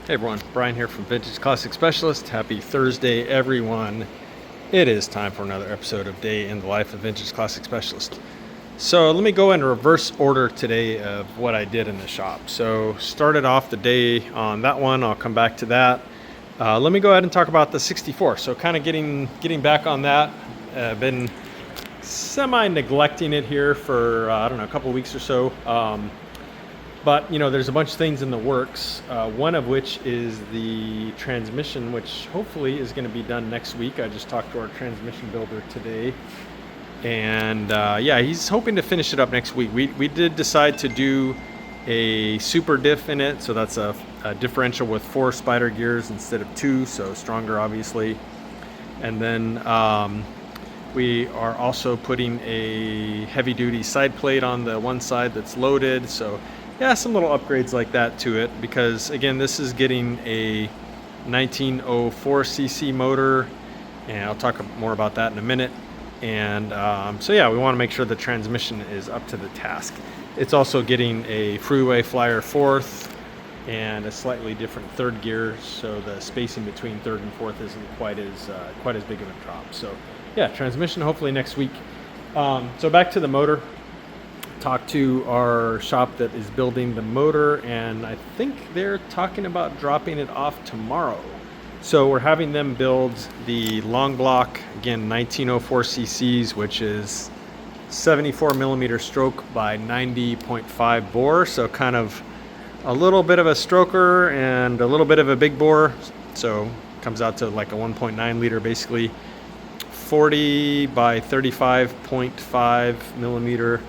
Hey everyone, Brian here from Vintage Classic Specialist. Happy Thursday, everyone. It is time for another episode of Day in the Life of Vintage Classic Specialist. So let me go in reverse order today of what I did in the shop. So started off the day on that one. I'll come back to that. Let me go ahead and talk about the 64. So kind of getting back on that. Been semi-neglecting it here for, I don't know, a couple weeks or so. But, you know, there's a bunch of things in the works, one of which is the transmission, which hopefully is going to be done next week. I just talked to our transmission builder today. And, yeah, he's hoping to finish it up next week. We did decide to do a super diff in it. So that's a differential with 4 spider gears instead of 2, so stronger, obviously. And then we are also putting a heavy-duty side plate on the one side that's loaded. So yeah, some little upgrades like that to it, because again, this is getting a 1904 cc motor, and I'll talk more about that in a minute. And so yeah, we want to make sure the transmission is up to the task. It's also getting a Freeway Flyer 4th and a slightly different 3rd gear, so the spacing between 3rd and 4th isn't quite as big of a drop. So yeah, transmission hopefully next week. So back to the motor. Talked to our shop that is building the motor, and I think they're talking about dropping it off tomorrow. So we're having them build the long block, again 1904 cc's, which is 74 millimeter stroke by 90.5 bore. So kind of a little bit of a stroker and a little bit of a big bore. So comes out to like a 1.9 liter basically. 40 by 35.5 millimeter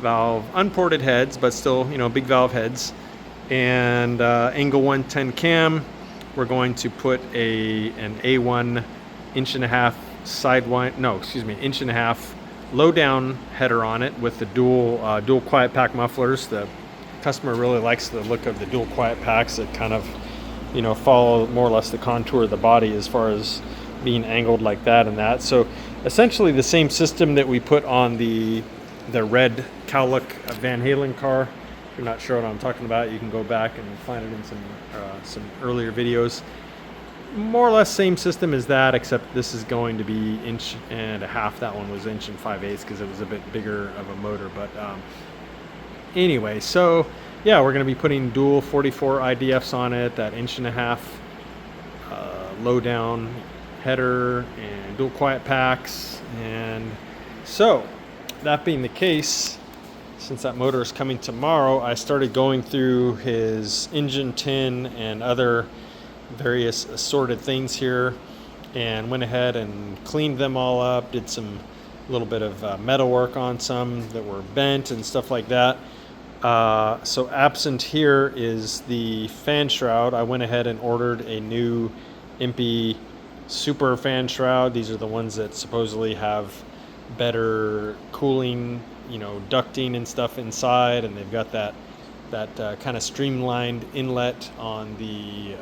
valve, unported heads, but still, you know, big valve heads, and angle 110 cam. We're going to put an A1 1.5 sidewind, no, excuse me, 1.5 low down header on it with the dual quiet pack mufflers. The customer really likes the look of the dual quiet packs that kind of, you know, follow more or less the contour of the body as far as being angled like that and that. So essentially the same system that we put on the red cowlick Van Halen car. If you're not sure what I'm talking about, you can go back and find it in some earlier videos. More or less same system as that, except this is going to be 1.5 inches. That one was 1 5/8 because it was a bit bigger of a motor. But anyway, so yeah, we're going to be putting dual 44 IDFs on it, that 1.5 inch low down header and dual quiet packs. And so that being the case, since that motor is coming tomorrow, I started going through his engine tin and other various assorted things here, and went ahead and cleaned them all up, did some little bit of metal work on some that were bent and stuff like that. So absent here is the fan shroud. I went ahead and ordered a new Impy super fan shroud. These are the ones that supposedly have better cooling, you know, ducting and stuff inside, and they've got that kind of streamlined inlet on the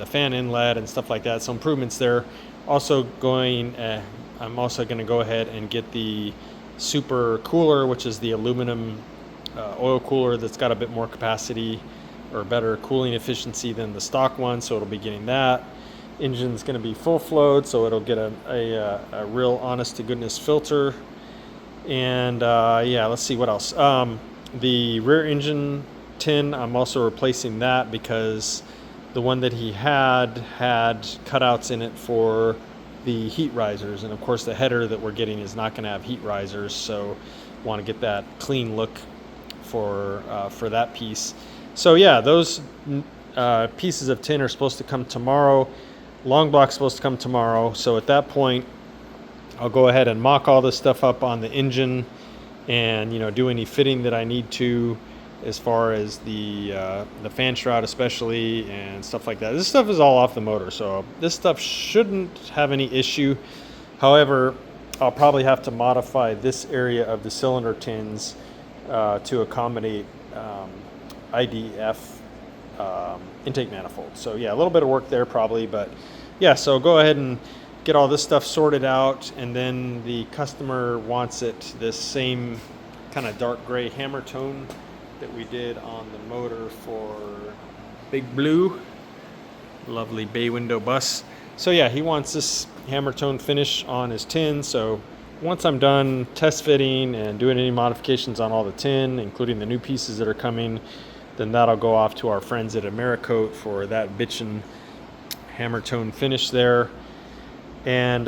fan inlet and stuff like that. So improvements there. Also I'm also going to go ahead and get the super cooler, which is the aluminum oil cooler that's got a bit more capacity or better cooling efficiency than the stock one. So it'll be getting that. Engine's going to be full flowed, so it'll get a real honest to goodness filter. And yeah, let's see what else. The rear engine tin, I'm also replacing that because the one that he had cutouts in it for the heat risers, and of course the header that we're getting is not going to have heat risers, so want to get that clean look for that piece. So yeah, those pieces of tin are supposed to come tomorrow. Long block's supposed to come tomorrow, so at that point I'll go ahead and mock all this stuff up on the engine and, you know, do any fitting that I need to as far as the fan shroud especially and stuff like that. This stuff is all off the motor, so this stuff shouldn't have any issue. However, I'll probably have to modify this area of the cylinder tins to accommodate IDF intake manifold. So yeah, a little bit of work there probably, but yeah, so go ahead and get all this stuff sorted out, and then the customer wants it this same kind of dark gray hammer tone that we did on the motor for Big Blue, lovely bay window bus. So yeah, he wants this hammer tone finish on his tin. So once I'm done test fitting and doing any modifications on all the tin, including the new pieces that are coming, then that'll go off to our friends at Americoat for that bitchin' hammer tone finish there. And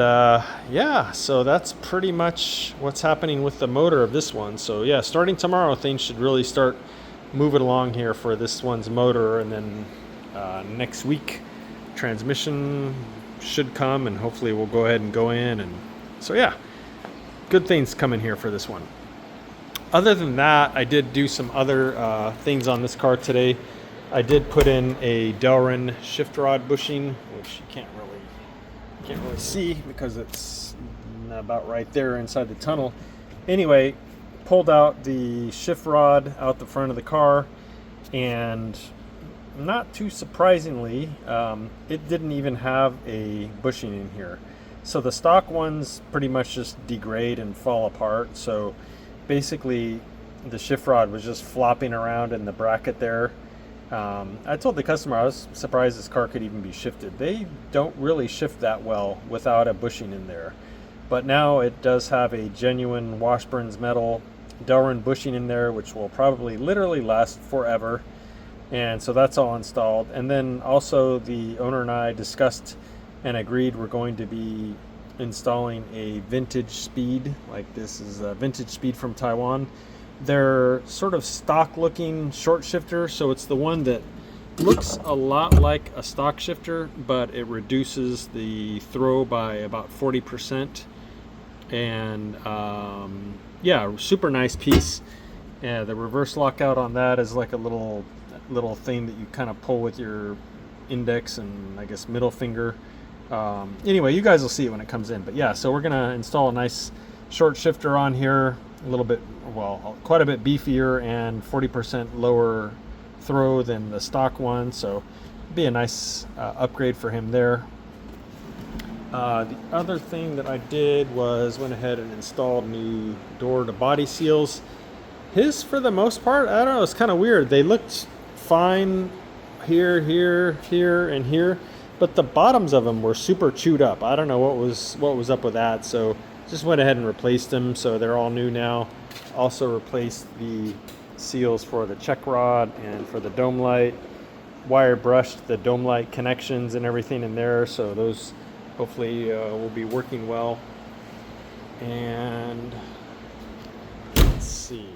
yeah, so that's pretty much what's happening with the motor of this one. So yeah, starting tomorrow, things should really start moving along here for this one's motor. And then next week, transmission should come, and hopefully we'll go ahead and go in. And so yeah, good things coming here for this one. Other than that, I did do some other things on this car today. I did put in a Delrin shift rod bushing, which you can't really see because it's about right there inside the tunnel. Anyway, pulled out the shift rod out the front of the car, and not too surprisingly, it didn't even have a bushing in here. So the stock ones pretty much just degrade and fall apart. So basically the shift rod was just flopping around in the bracket there. I told the customer I was surprised this car could even be shifted. They don't really shift that well without a bushing in there. But now it does have a genuine Washburn's metal Delrin bushing in there, which will probably literally last forever. And so that's all installed. And then also the owner and I discussed and agreed we're going to be installing a Vintage Speed. Like, this is a Vintage Speed from Taiwan. They're sort of stock looking short shifter, so it's the one that looks a lot like a stock shifter, but it reduces the throw by about 40%. And yeah, super nice piece. Yeah, the reverse lockout on that is like a little thing that you kind of pull with your index and I guess middle finger. Anyway, you guys will see it when it comes in. But yeah, so we're gonna install a nice short shifter on here, a little bit, well, quite a bit beefier and 40% lower throw than the stock one. So be a nice upgrade for him there. The other thing that I did was went ahead and installed new door to body seals. His, for the most part, I don't know, it's kind of weird. They looked fine here, and here, but the bottoms of them were super chewed up. I don't know what was up with that. So just went ahead and replaced them, so they're all new now. Also replaced the seals for the check rod and for the dome light. Wire brushed the dome light connections and everything in there, so those hopefully will be working well. And let's see,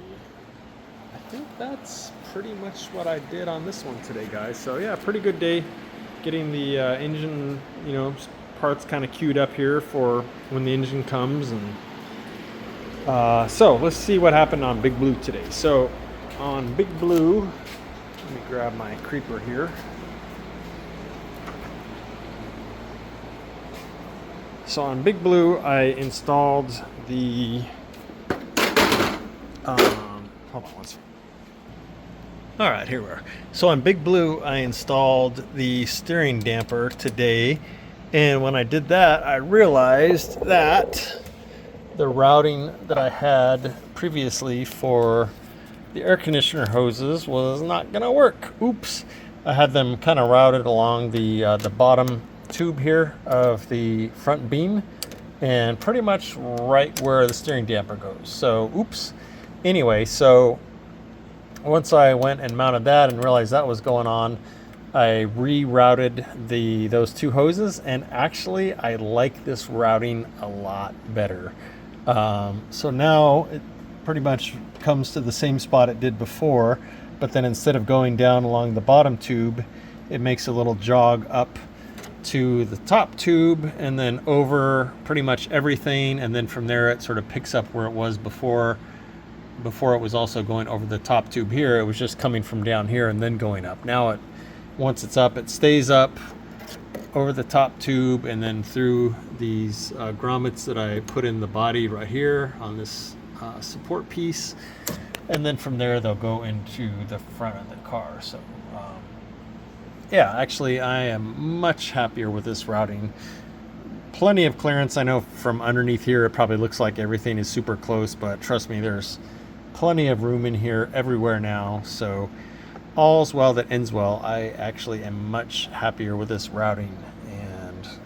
I think that's pretty much what I did on this one today, guys. So yeah, pretty good day getting the engine, parts kind of queued up here for when the engine comes. And so let's see what happened on Big Blue today. So on Big Blue, let me grab my creeper here. So on Big Blue, I installed the hold on one second. All right, here we are. So on Big Blue, I installed the steering damper today. And when I did that, I realized that the routing that I had previously for the air conditioner hoses was not gonna work. Oops. I had them kind of routed along the bottom tube here of the front beam and pretty much right where the steering damper goes. So, oops. Anyway, so once I went and mounted that and realized that was going on, I rerouted those two hoses, and actually I like this routing a lot better. So now it pretty much comes to the same spot it did before, but then instead of going down along the bottom tube, it makes a little jog up to the top tube and then over pretty much everything, and then from there it sort of picks up where it was before it was also going over the top tube here. It was just coming from down here and then going up. Now once it's up, it stays up over the top tube and then through these grommets that I put in the body right here on this support piece, and then from there they'll go into the front of the car. So yeah, actually I am much happier with this routing. Plenty of clearance. I know from underneath here it probably looks like everything is super close, but trust me, there's plenty of room in here everywhere now. So all's well that ends well. I actually am much happier with this routing,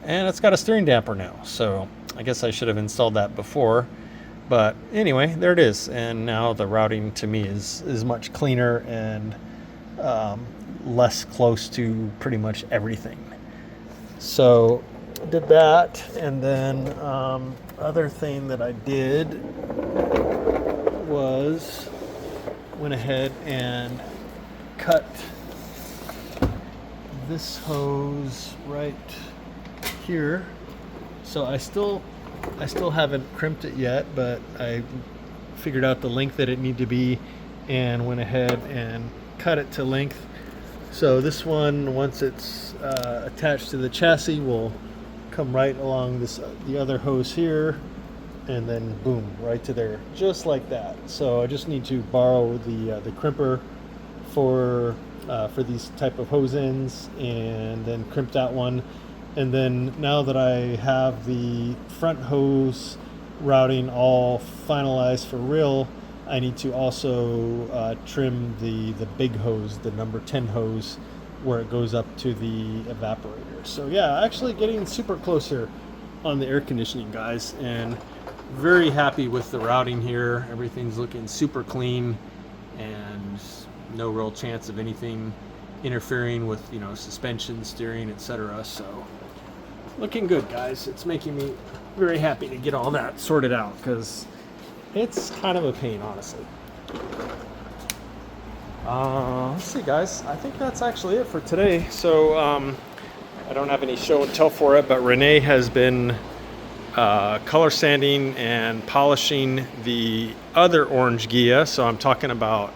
and it's got a steering damper now, so I guess I should have installed that before. But anyway, there it is, and now the routing to me is much cleaner and less close to pretty much everything. So did that, and then other thing that I did was went ahead and cut this hose right here. So I still haven't crimped it yet, but I figured out the length that it needed to be and went ahead and cut it to length. So this one, once it's attached to the chassis, will come right along the other hose here, and then boom, right to there, just like that. So I just need to borrow the crimper for these type of hose ends, and then crimp that one. And then now that I have the front hose routing all finalized for real, I need to also trim the big hose, the number 10 hose, where it goes up to the evaporator. So yeah, actually getting super close here on the air conditioning, guys, and very happy with the routing here. Everything's looking super clean, and no real chance of anything interfering with, you know, suspension, steering, etc. So looking good, guys. It's making me very happy to get all that sorted out, because it's kind of a pain, honestly. Let's see, guys. I think that's actually it for today. So I don't have any show and tell for it, but Renee has been color sanding and polishing the other orange Ghia. So I'm talking about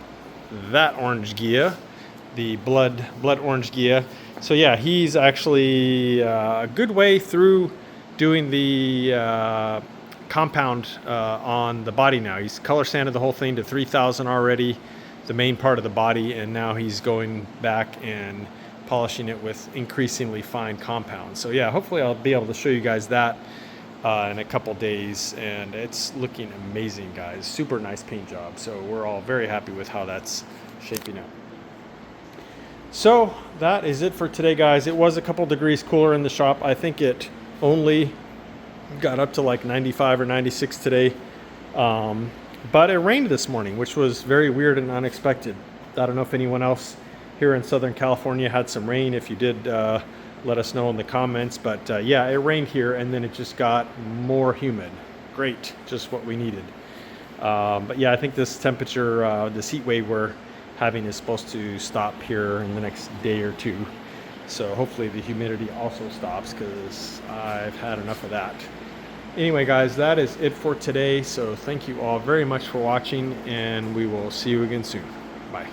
that orange Ghia, the blood orange Ghia. So yeah, he's actually a good way through doing the compound on the body now. He's color sanded the whole thing to 3000 already, the main part of the body, and now he's going back and polishing it with increasingly fine compound. So yeah, hopefully I'll be able to show you guys that in a couple days, and it's looking amazing, guys. Super nice paint job. So we're all very happy with how that's shaping up. So that is it for today, guys. It was a couple degrees cooler in the shop. I think it only got up to like 95 or 96 today. But it rained this morning, which was very weird and unexpected. I don't know if anyone else here in Southern California had some rain. If you did, let us know in the comments. But yeah, it rained here, and then it just got more humid. Great, just what we needed. But yeah, I think this temperature, this heat wave we're having is supposed to stop here in the next day or two. So hopefully the humidity also stops, because I've had enough of that. Anyway, guys, that is it for today. So thank you all very much for watching, and we will see you again soon. Bye.